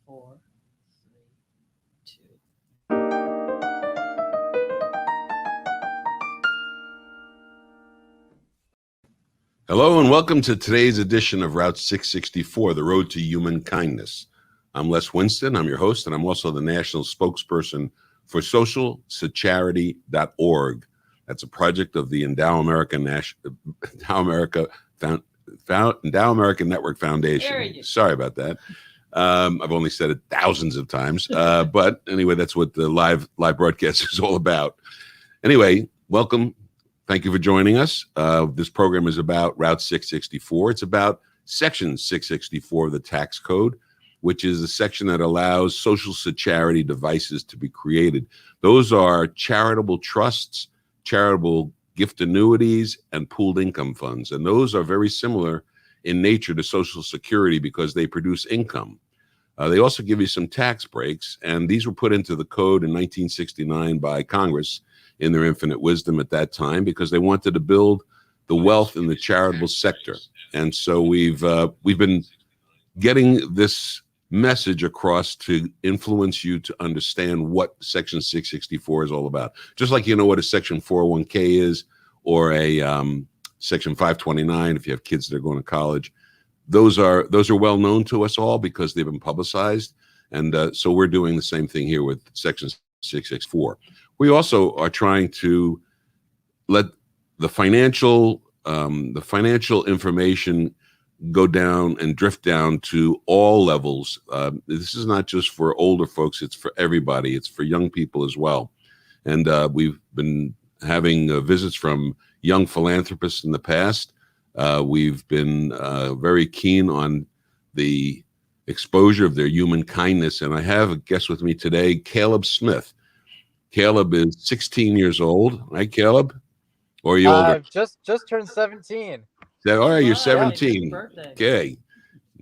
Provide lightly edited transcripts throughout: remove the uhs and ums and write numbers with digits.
4, 3, 2. Hello and welcome to today's edition of Route 664, The Road to Human Kindness. I'm Les Winston, I'm your host, and I'm also the national spokesperson for socialsecharity.org. That's a project of the Endow America Network Foundation. Sorry about that. I've only said it thousands of times, but anyway, that's what the live broadcast is all about. Anyway, welcome. Thank you for joining us. This program is about Route 664. It's about Section 664 of the tax code, which is the section that allows social security devices to be created. Those are charitable trusts, charitable gift annuities, and pooled income funds. And those are very similar in nature to Social Security because they produce income. They also give you some tax breaks, and these were put into the code in 1969 by Congress in their infinite wisdom at that time because they wanted to build the wealth in the charitable sector. And so we've been getting this message across to influence you to understand what Section 664 is all about. Just like you know what a Section 401k is or a Section 529 if you have kids that are going to college. Those are well known to us all because they've been publicized. And so we're doing the same thing here with Section 664. We also are trying to let the financial information go down and drift down to all levels. This is not just for older folks, it's for everybody. It's for young people as well. And we've been having visits from young philanthropists in the past. We've been very keen on the exposure of their human kindness. And I have a guest with me today, Caleb Smith. Caleb is 16 years old, right, Caleb? Or are you older? I've just turned 17. All right, you're 17. Okay,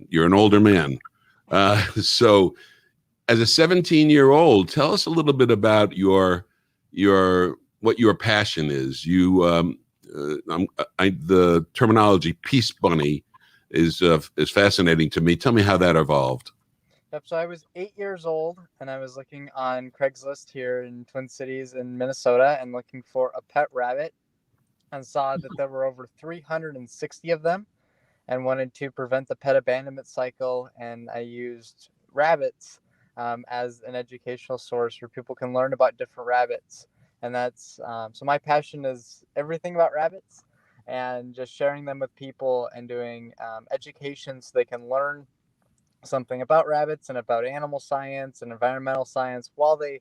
you're an older man. So, as a 17-year-old, tell us a little bit about what your passion is. The terminology Peacebunny is fascinating to me. Tell me how that evolved. Yep, so I was 8 years old, and I was looking on Craigslist here in Twin Cities in Minnesota and looking for a pet rabbit and saw that there were over 360 of them and wanted to prevent the pet abandonment cycle. And I used rabbits as an educational source where people can learn about different rabbits. And that's so my passion is everything about rabbits and just sharing them with people and doing education so they can learn something about rabbits and about animal science and environmental science while they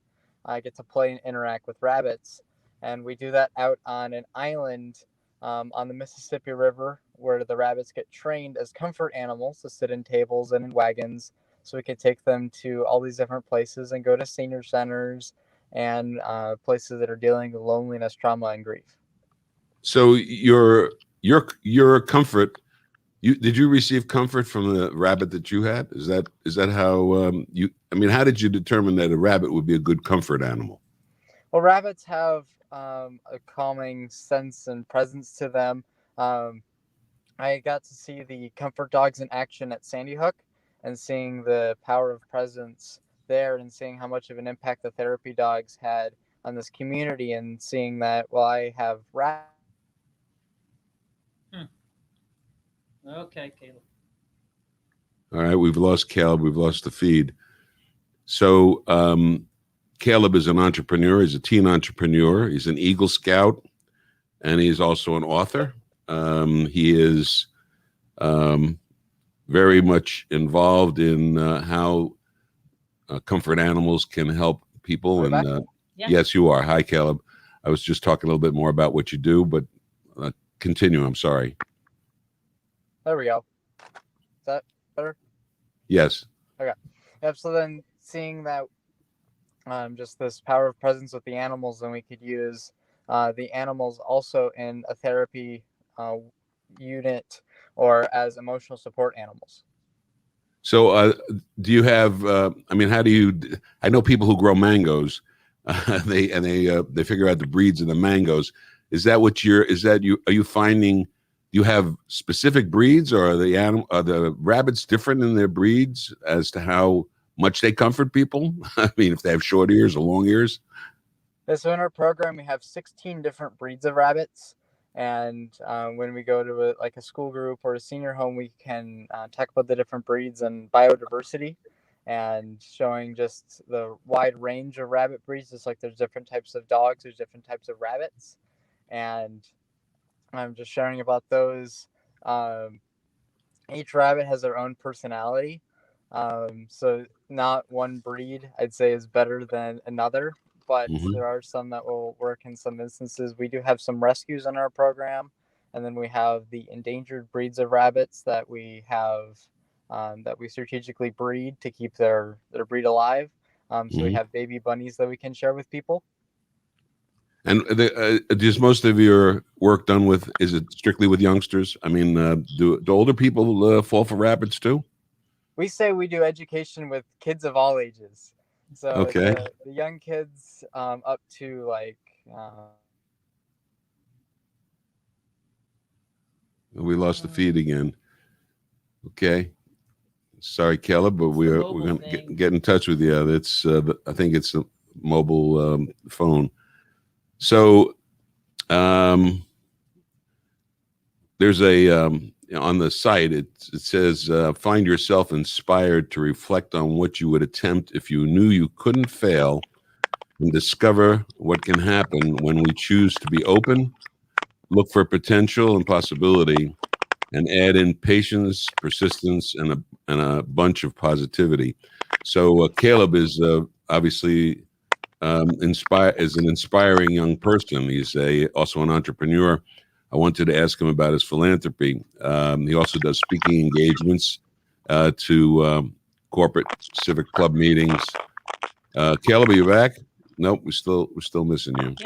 get to play and interact with rabbits. And we do that out on an island on the Mississippi River where the rabbits get trained as comfort animals to sit in tables and in wagons. So we can take them to all these different places and go to senior centers and places that are dealing with loneliness, trauma, and grief. So your comfort. Did you receive comfort from the rabbit that you had? Is that how you? I mean, how did you determine that a rabbit would be a good comfort animal? Well, rabbits have a calming sense and presence to them. I got to see the comfort dogs in action at Sandy Hook, and seeing the power of presence there, and seeing how much of an impact the therapy dogs had on this community, and seeing that I have rabbits. Okay, Caleb. All right, we've lost Caleb. We've lost the feed. So Caleb is an entrepreneur. He's a teen entrepreneur. He's an Eagle Scout, and he's also an author. He is very much involved in how comfort animals can help people. And yes, you are. Hi, Caleb. I was just talking a little bit more about what you do, but continue. I'm sorry. There we go. Is that better? Yes. Okay. Yep. So then seeing that just this power of presence with the animals, then we could use the animals also in a therapy unit or as emotional support animals. So do you have, I mean, how do you, I know people who grow mangoes, they figure out the breeds of the mangoes. Is that what are you finding, do you have specific breeds, or are the rabbits different in their breeds as to how much they comfort people? I mean, if they have short ears or long ears. So in our program, we have 16 different breeds of rabbits. And when we go to a school group or a senior home, we can talk about the different breeds and biodiversity and showing just the wide range of rabbit breeds. Just like there's different types of dogs, there's different types of rabbits. And I'm just sharing about those. Each rabbit has their own personality. So not one breed, I'd say, is better than another. But there are some that will work in some instances. We do have some rescues in our program, and then we have the endangered breeds of rabbits that we have that we strategically breed to keep their breed alive. So we have baby bunnies that we can share with people. And is most of your work done with? Is it strictly with youngsters? I mean, do older people fall for rabbits too? We say we do education with kids of all ages. So okay, the young kids up to like. We lost the feed again. Okay, sorry, Caleb, but we're going to get in touch with you. It's I think it's a mobile phone. So there's a on the site it says find yourself inspired to reflect on what you would attempt if you knew you couldn't fail, and discover what can happen when we choose to be open, look for potential and possibility, and add in patience, persistence, and a bunch of positivity. So Caleb is obviously is an inspiring young person. He's also an entrepreneur. I wanted to ask him about his philanthropy. He also does speaking engagements to corporate civic club meetings. Caleb, are you back? Nope, we're still missing you.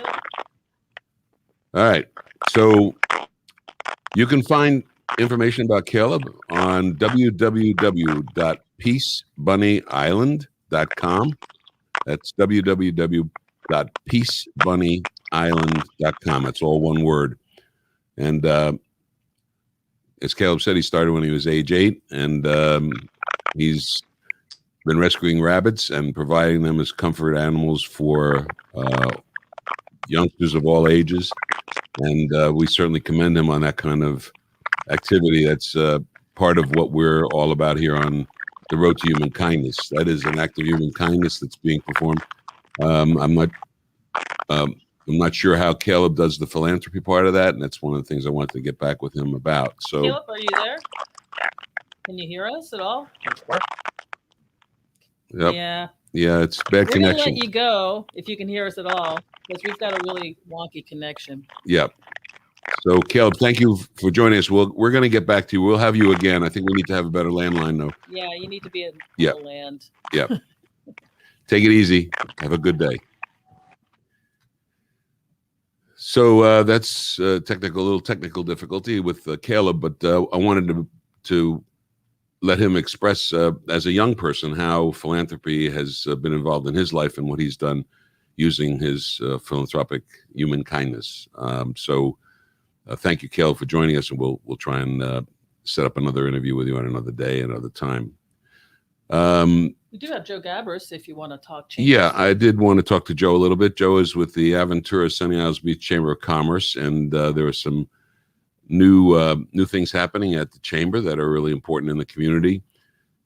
All right. So you can find information about Caleb on www.peacebunnyisland.com. That's www.peacebunnyisland.com. That's all one word. And as Caleb said, he started when he was age 8, and he's been rescuing rabbits and providing them as comfort animals for youngsters of all ages. And we certainly commend him on that kind of activity. That's part of what we're all about here on the Road to Human Kindness. That is an act of human kindness that's being performed. I'm not sure how Caleb does the philanthropy part of that, and that's one of the things I wanted to get back with him about. So, Caleb, are you there? Can you hear us at all? Yep. Yeah. Yeah, it's bad connection. We're gonna let you go if you can hear us at all, because we've got a really wonky connection. Yep. So, Caleb, thank you for joining us. We're going to get back to you. We'll have you again. I think we need to have a better landline, though. Yeah, you need to be at the land. Yep. Take it easy. Have a good day. So that's a little technical difficulty with Caleb, but I wanted to let him express as a young person how philanthropy has been involved in his life and what he's done using his philanthropic human kindness. Thank you, Caleb, for joining us, and we'll try and set up another interview with you on another day, another time. We do have Joe Gabrus if you want to talk. Chambers. Yeah, I did want to talk to Joe a little bit. Joe is with the Aventura Sunny Isles Beach Chamber of Commerce, and there are some new things happening at the chamber that are really important in the community,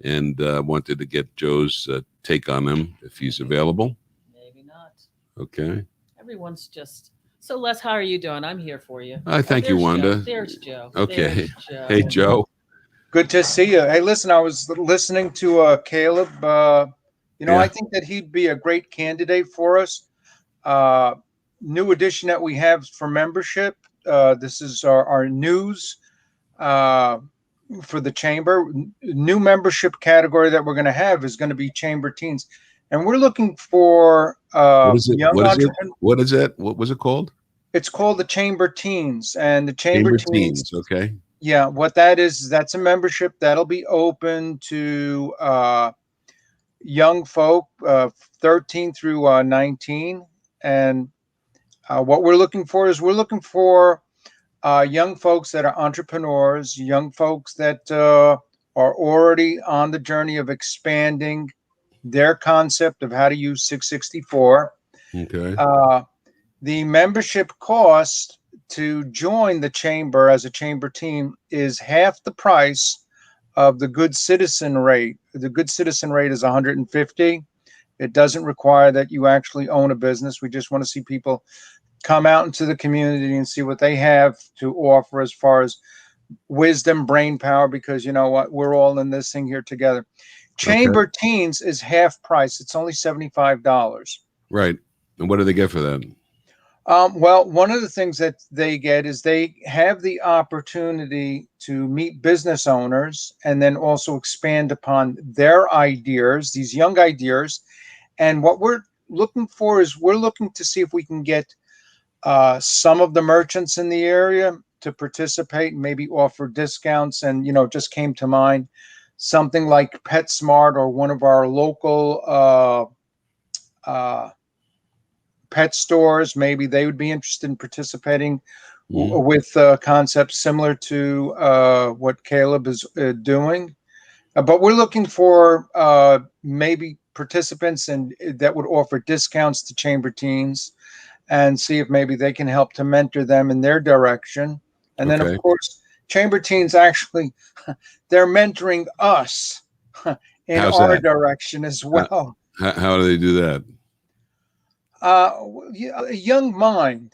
and wanted to get Joe's take on them if he's available. Maybe not. Okay. Everyone's just... So, Les, how are you doing? I'm here for you. Thank you, Wanda. Joe. There's Joe. Okay. There's Joe. Hey, Joe. Good to see you. Hey, listen, I was listening to Caleb. I think that he'd be a great candidate for us. New addition that we have for membership. This is our news for the chamber. New membership category that we're going to have is going to be chamber teens. And we're looking for young entrepreneurs. What is it? What was it called? It's called the Chamber Teens. And the Chamber Teens. Okay. Yeah, what that is that's a membership that'll be open to young folk, 13 through 19. And what we're looking for is young folks that are entrepreneurs, young folks that are already on the journey of expanding their concept of how to use 664. Okay. The membership cost to join the chamber as a chamber team is half the price of the good citizen rate. The good citizen rate is 150. It doesn't require that you actually own a business. We just want to see people come out into the community and see what they have to offer as far as wisdom, brain power, because you know what? We're all in this thing here together. Chamber teens is half price. It's only $75. Right. And what do they get for that? Well, one of the things that they get is they have the opportunity to meet business owners and then also expand upon their ideas, these young ideas. And what we're looking for is we're looking to see if we can get some of the merchants in the area to participate and maybe offer discounts. And, you know, it just came to mind something like PetSmart or one of our local pet stores. Maybe they would be interested in participating with concepts similar to what Caleb is doing. But we're looking for maybe participants and that would offer discounts to chamber teens and see if maybe they can help to mentor them in their direction. And then, of course, chamber teens actually, they're mentoring us in our direction as well. How do they do that? A young mind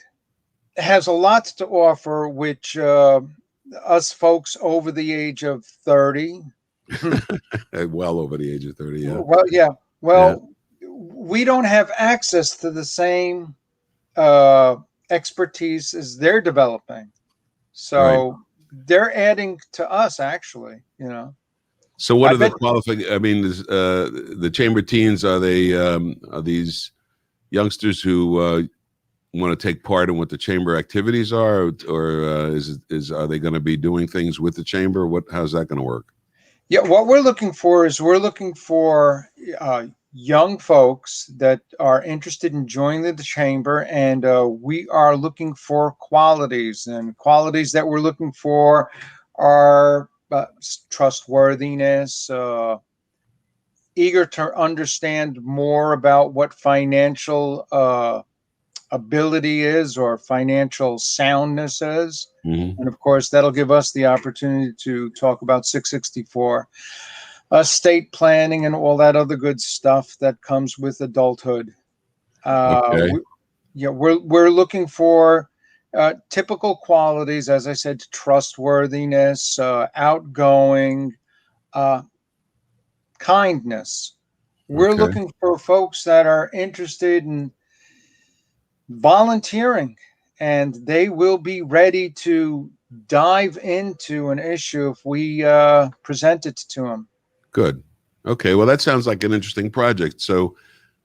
has a lot to offer, which us folks over the age of 30. Well over the age of 30, yeah. Well, yeah. Well, we don't have access to the same expertise as they're developing. So they're adding to us, actually, you know. So what are the qualifications? I mean, the chamber teens, are these youngsters who want to take part in what the chamber activities are, or are they going to be doing things with the chamber? How's that going to work? Yeah, what we're looking for is young folks that are interested in joining the chamber, and we are looking for qualities, and qualities that we're looking for are trustworthiness, eager to understand more about what financial ability is or financial soundness is. And of course, that'll give us the opportunity to talk about 664, estate planning, and all that other good stuff that comes with adulthood. We're looking for typical qualities, as I said, trustworthiness, outgoing, kindness. We're looking for folks that are interested in volunteering, and they will be ready to dive into an issue if we present it to them. Good. Okay. Well, that sounds like an interesting project. So,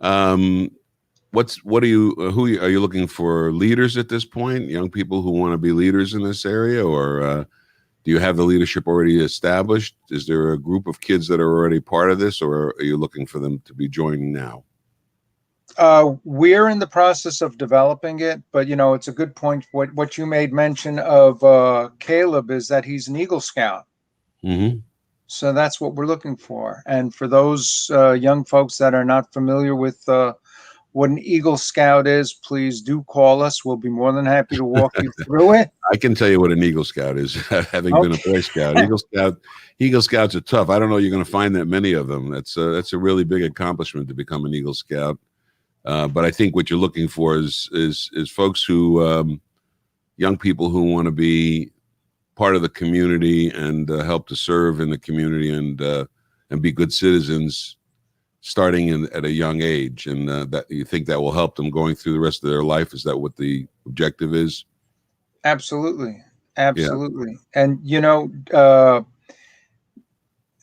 who are you looking for? Leaders at this point? Young people who want to be leaders in this area, or do you have the leadership already established? Is there a group of kids that are already part of this, or are you looking for them to be joining now? We're in the process of developing it, but you know, it's a good point. What you made mention of Caleb is that he's an Eagle Scout. So that's what we're looking for. And for those young folks that are not familiar with what an Eagle Scout is, please do call us. We'll be more than happy to walk you through it. I can tell you what an Eagle Scout is, having been a Boy Scout. Eagle Scouts are tough. I don't know you're going to find that many of them. That's a really big accomplishment to become an Eagle Scout. But I think what you're looking for is folks who, young people who want to be part of the community and help to serve in the community and be good citizens, starting at a young age, and that you think that will help them going through the rest of their life. Is that what the objective is? Absolutely. And you know,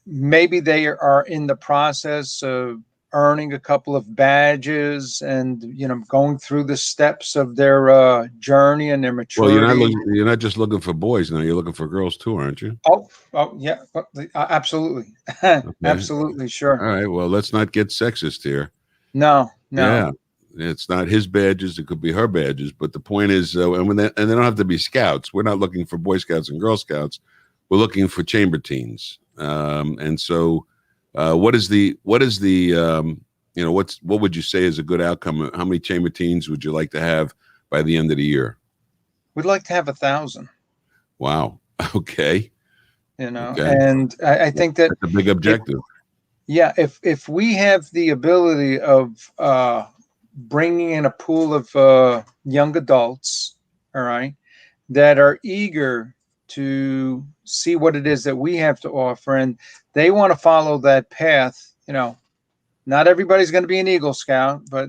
maybe they are in the process of earning a couple of badges and, you know, going through the steps of their journey and their maturity. Well, you're not just looking for boys now, you're looking for girls too, aren't you? Oh yeah, absolutely. Absolutely, sure. All right, well, let's not get sexist here. No. Yeah, it's not his badges, it could be her badges, but the point is, and they don't have to be scouts. We're not looking for Boy Scouts and Girl Scouts. We're looking for chamber teens. And so What is the what would you say is a good outcome? How many chamber teams would you like to have by the end of the year? We'd like to have 1,000. Wow. Okay. Okay. And I think that's a big objective. If we have the ability of bringing in a pool of young adults, all right, that are eager to see what it is that we have to offer, and they want to follow that path, not everybody's going to be an Eagle Scout, but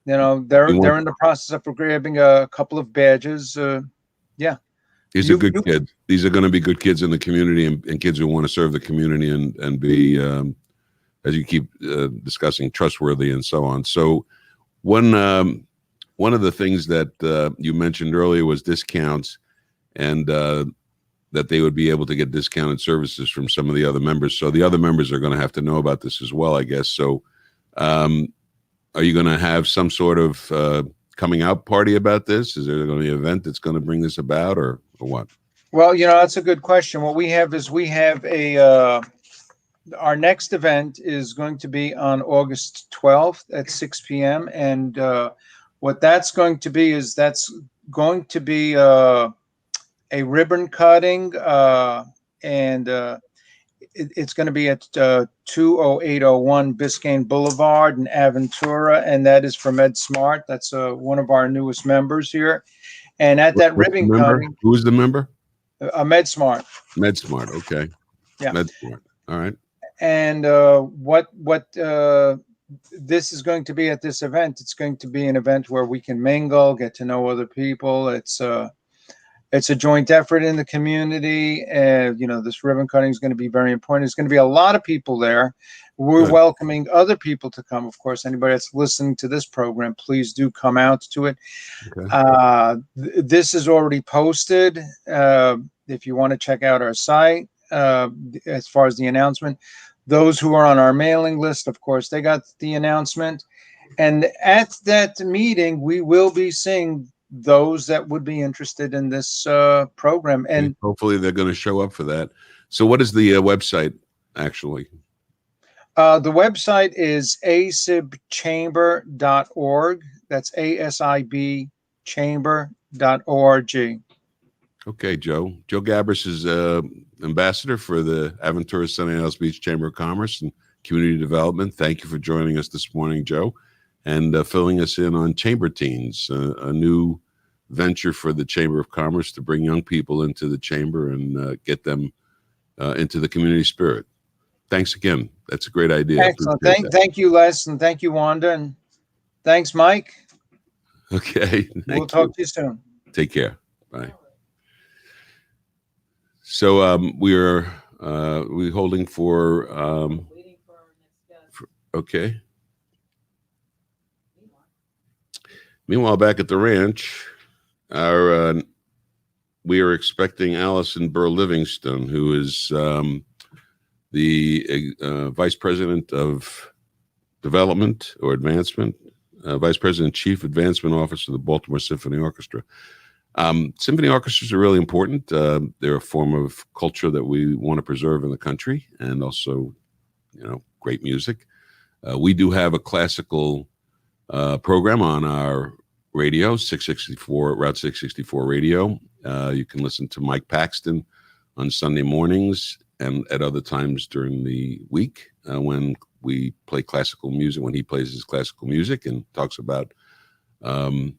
they're in the process of grabbing a couple of badges. These are good kids. These are going to be good kids in the community, and kids who want to serve the community and be, as you keep discussing, trustworthy and so on. So one of the things that you mentioned earlier was discounts, and that they would be able to get discounted services from some of the other members. So the other members are going to have to know about this as well, I guess. So are you going to have some sort of coming out party about this? Is there going to be an event that's going to bring this about, or what? Well, that's a good question. What we have is our next event is going to be on August 12th at 6 p.m. And what that's going to be is a ribbon cutting, and it's going to be at 20801 Biscayne Boulevard in Aventura, and that is for Med Smart. That's one of our newest members here. And at that ribbon cutting, who's the member? Med Smart. Med Smart, okay. Yeah. Med Smart. All right. And what this is going to be at this event? It's going to be an event where we can mingle, get to know other people. It's a joint effort in the community. This ribbon cutting is going to be very important. There's going to be a lot of people there. We're welcoming other people to come. Of course, anybody that's listening to this program, please do come out to it. Okay. This is already posted. If you want to check out our site, as far as the announcement, those who are on our mailing list, of course, they got the announcement. And at that meeting, we will be seeing those that would be interested in this program, and hopefully they're going to show up for that. So what is the website actually? The website is asibchamber.org. That's ASIB chamber.org. Okay, Joe Gabrus is ambassador for the Aventura Sunny Isles Beach Chamber of Commerce and Community Development. Thank you for joining us this morning, Joe, and filling us in on Chamber Teens, a new venture for the Chamber of Commerce to bring young people into the chamber and get them into the community spirit. Thanks again. That's a great idea. Excellent. Thank you, Les, and thank you, Wanda, and thanks, Mike. Okay. We'll talk to you soon. Take care. Bye. So we're holding for Waiting for our next guest. Okay. Meanwhile, back at the ranch, we are expecting Allison Burr-Livingstone, who is the Vice President of Development or Advancement, Vice President Chief Advancement Officer of the Baltimore Symphony Orchestra. Symphony orchestras are really important. They're a form of culture that we want to preserve in the country, and also, great music. We do have a classical program on our radio, 664 Route 664 radio. You can listen to Mike Paxton on Sunday mornings and at other times during the week when we play classical music, when he plays his classical music and talks about the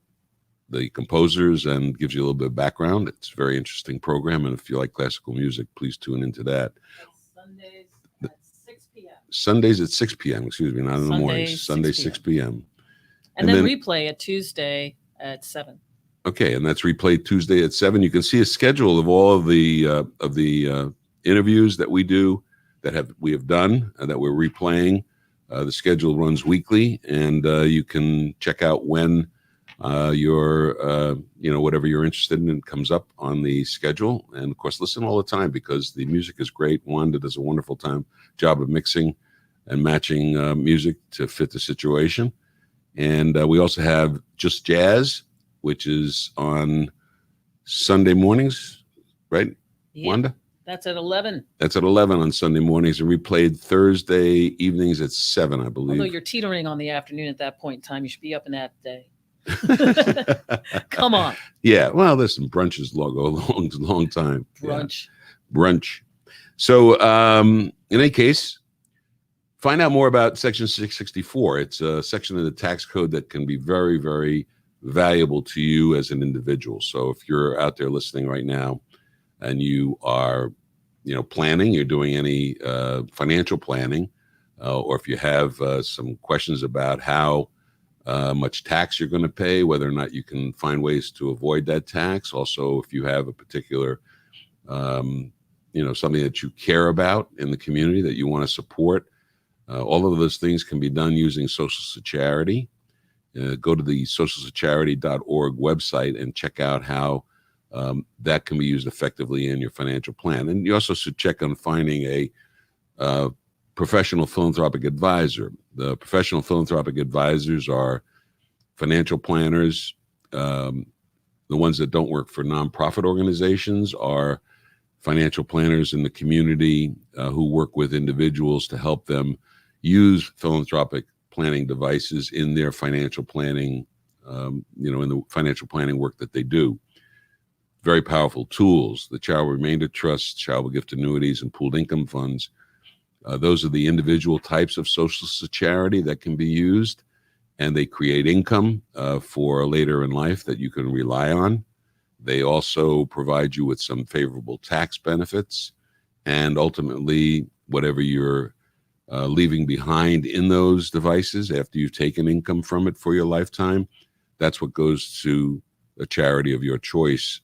composers and gives you a little bit of background. It's a very interesting program, and if you like classical music, please tune into that. Sundays at 6 p.m. Sundays at 6 p.m., excuse me, not in the morning. Sunday, 6 p.m. And then replay at Tuesday at 7. Okay, and that's replayed Tuesday at 7. You can see a schedule of all of the interviews that we do, we have done, and that we're replaying. The schedule runs weekly, and you can check out when whatever you're interested in comes up on the schedule. And of course, listen all the time because the music is great. Wanda does a wonderful job of mixing and matching music to fit the situation. And we also have Just Jazz, which is on Sunday mornings, right, Yeah, Wanda? That's at 11. That's at 11 on Sunday mornings, and replayed Thursday evenings at 7, I believe. Although you're teetering on the afternoon at that point in time, you should be up in that day. Come on. Yeah. Well, listen, brunches go a long time. Brunch. Yeah. Brunch. So in any case, find out more about Section 664. It's a section of the tax code that can be very, very valuable to you as an individual. So if you're out there listening right now and you are, planning, you're doing any financial planning, or if you have some questions about how much tax you're going to pay, whether or not you can find ways to avoid that tax. Also, if you have a particular, something that you care about in the community that you want to support, all of those things can be done using Social Charity. Go to the socialcharity.org website and check out how that can be used effectively in your financial plan. And you also should check on finding a professional philanthropic advisor. The professional philanthropic advisors are financial planners. The ones that don't work for nonprofit organizations are financial planners in the community who work with individuals to help them use philanthropic planning devices in their financial planning, in the financial planning work that they do. Very powerful tools: the Charitable Remainder Trust, charitable gift annuities, and pooled income funds. Those are the individual types of social charity that can be used, and they create income for later in life that you can rely on. They also provide you with some favorable tax benefits, and ultimately, whatever you're leaving behind in those devices after you've taken income from it for your lifetime, that's what goes to a charity of your choice.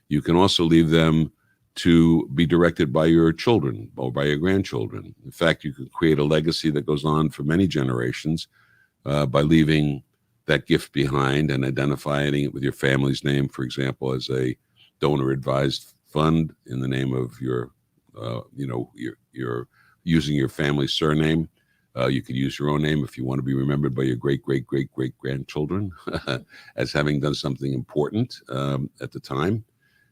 You can also leave them to be directed by your children or by your grandchildren. In fact, you can create a legacy that goes on for many generations by leaving that gift behind and identifying it with your family's name, for example, as a donor-advised fund in the name of your using your family's surname. You could use your own name if you want to be remembered by your great-great-great-great-grandchildren as having done something important at the time.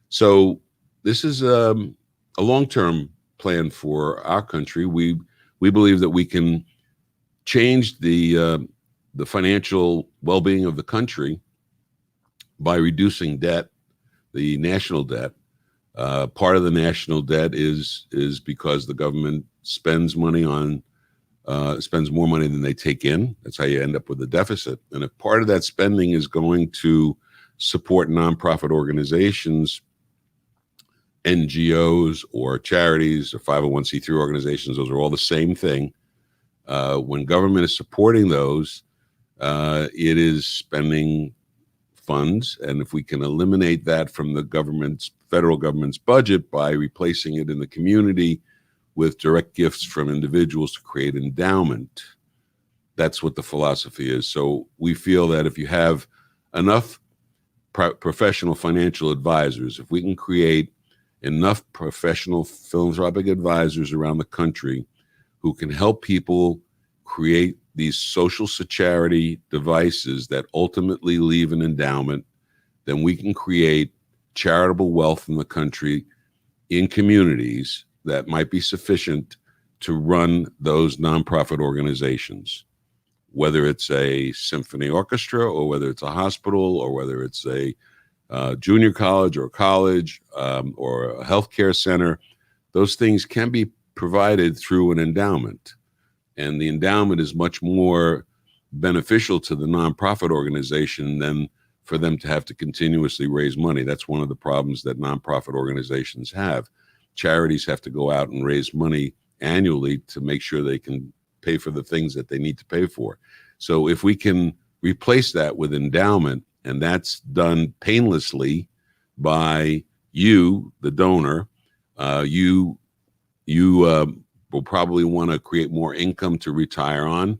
So this is a long-term plan for our country. We believe that we can change the financial well-being of the country by reducing debt, the national debt. Part of the national debt is because the government spends more money than they take in. That's how you end up with a deficit. And if part of that spending is going to support nonprofit organizations, NGOs or charities or 501c3 organizations, those are all the same thing. When government is supporting those, it is spending funds. And if we can eliminate that from the federal government's budget by replacing it in the community with direct gifts from individuals to create endowment, that's what the philosophy is. So we feel that if you have enough professional financial advisors, if we can create enough professional philanthropic advisors around the country who can help people create these social charity devices that ultimately leave an endowment, then we can create charitable wealth in the country in communities that might be sufficient to run those nonprofit organizations, whether it's a symphony orchestra or whether it's a hospital or whether it's a junior college or college or a healthcare center. Those things can be provided through an endowment. And the endowment is much more beneficial to the nonprofit organization than for them to have to continuously raise money. That's one of the problems that nonprofit organizations have. Charities have to go out and raise money annually to make sure they can pay for the things that they need to pay for. So if we can replace that with endowment, and that's done painlessly by you, the donor, you will probably want to create more income to retire on.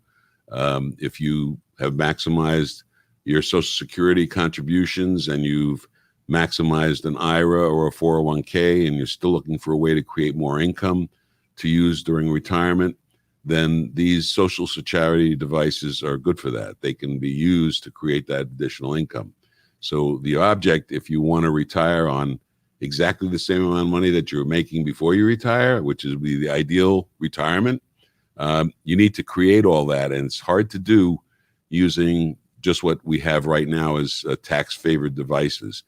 If you have maximized your Social Security contributions and you've maximized an IRA or a 401k and you're still looking for a way to create more income to use during retirement, then these social charity devices are good for that. They can be used to create that additional income. So the object, if you want to retire on exactly the same amount of money that you're making before you retire, which is the ideal retirement. You need to create all that, and it's hard to do using just what we have right now as tax-favored devices,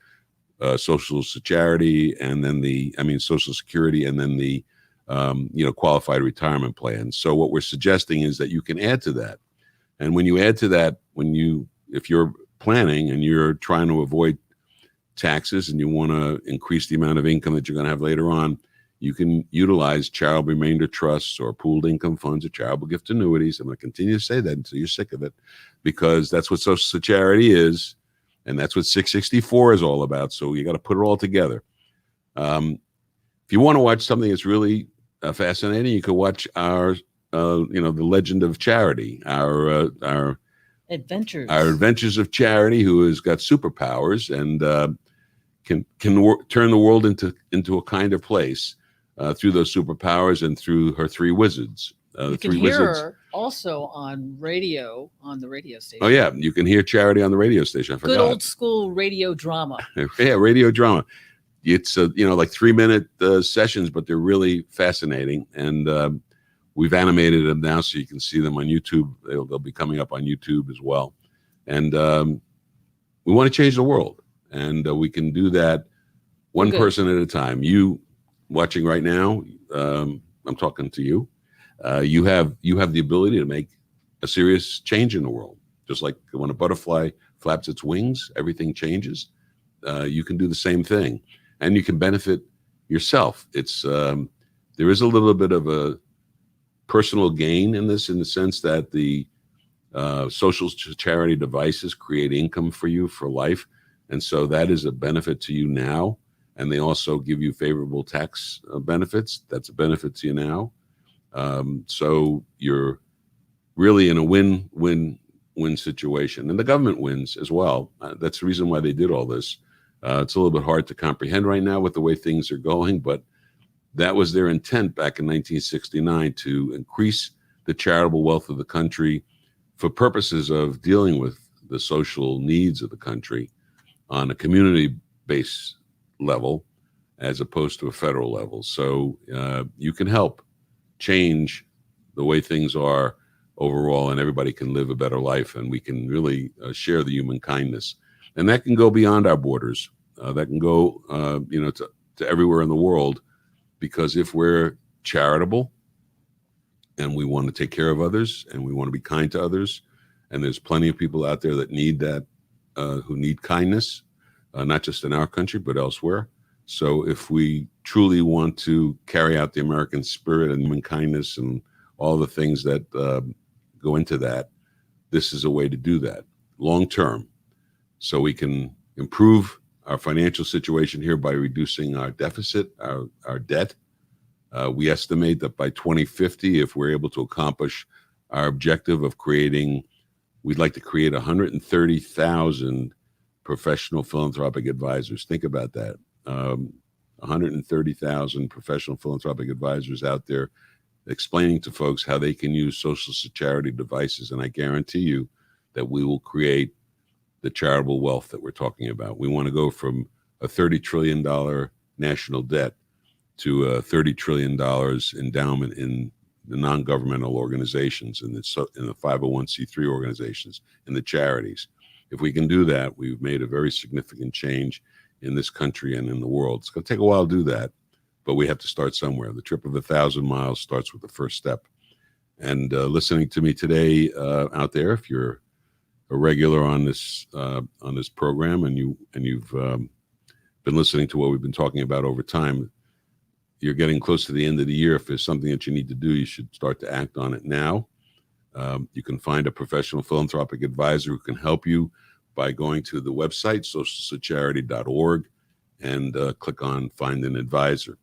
Social Security, and then Social Security, and then the qualified retirement plan. So what we're suggesting is that you can add to that, and when you add to that, if you're planning and you're trying to avoid taxes and you want to increase the amount of income that you're going to have later on, you can utilize charitable remainder trusts or pooled income funds or charitable gift annuities. I'm going to continue to say that until you're sick of it, because that's what Social Security is, and that's what 664 is all about. So you got to put it all together. If you want to watch something that's really fascinating, you could watch our, The Legend of Charity, our Adventures of Charity, who has got superpowers and can turn the world into a kinder place through those superpowers and through her three wizards. You can hear her also on the radio station. Oh yeah, you can hear Charity on the radio station. I forgot. Good old school radio drama. Yeah, radio drama. It's like 3-minute sessions, but they're really fascinating. And we've animated them now, so you can see them on YouTube. They'll be coming up on YouTube as well. And we want to change the world, and we can do that one person at a time. You watching right now, I'm talking to you. You have the ability to make a serious change in the world. Just like when a butterfly flaps its wings, everything changes. You can do the same thing, and you can benefit yourself. It's there is a little bit of a personal gain in this, in the sense that the social charity devices create income for you for life, and so that is a benefit to you now. And they also give you favorable tax benefits. That's a benefit to you now. So you're really in a win-win situation, and the government wins as well. That's the reason why they did all this. It's a little bit hard to comprehend right now with the way things are going, but that was their intent back in 1969, to increase the charitable wealth of the country for purposes of dealing with the social needs of the country on a community-based level as opposed to a federal level. So you can help change the way things are overall, and everybody can live a better life, and we can really share the human kindness. And that can go beyond our borders. That can go to everywhere in the world, because if we're charitable and we want to take care of others and we want to be kind to others, and there's plenty of people out there that need that, who need kindness, not just in our country, but elsewhere. So if we truly want to carry out the American spirit and human kindness and all the things that go into that, this is a way to do that long term. So we can improve our financial situation here by reducing our deficit, our debt. We estimate that by 2050, if we're able to accomplish our objective of we'd like to create 130,000 professional philanthropic advisors. Think about that. 130,000 professional philanthropic advisors out there explaining to folks how they can use social charity devices. And I guarantee you that we will create the charitable wealth that we're talking about. We want to go from a $30 trillion national debt to a $30 trillion endowment in the non-governmental organizations and in the 501c3 organizations and the charities. If we can do that, we've made a very significant change in this country and in the world. It's going to take a while to do that, but we have to start somewhere. The trip of 1,000 miles starts with the first step. And listening to me today out there, if you're a regular on this program and you've been listening to what we've been talking about over time, you're getting close to the end of the year. If there's something that you need to do, you should start to act on it now. You can find a professional philanthropic advisor who can help you by going to the website, socialcharity.org, and click on Find an Advisor.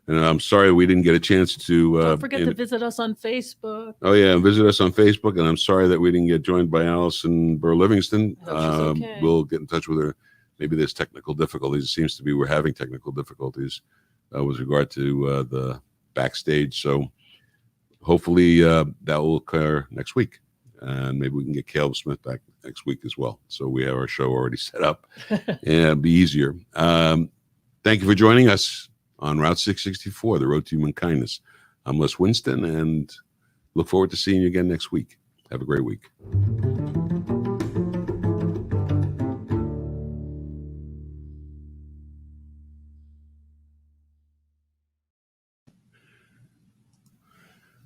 And I'm sorry we didn't get a chance to... Don't forget to visit us on Facebook. Oh, yeah, visit us on Facebook. And I'm sorry that we didn't get joined by Allison Burr-Livingstone. Okay. We'll get in touch with her. Maybe there's technical difficulties. It seems to be we're having technical difficulties with regard to the backstage. So hopefully that will occur next week. And maybe we can get Caleb Smith back next week as well. So we have our show already set up and it'll be easier. Thank you for joining us on Route 664, the road to human kindness. I'm Les Winston, and look forward to seeing you again next week. Have a great week.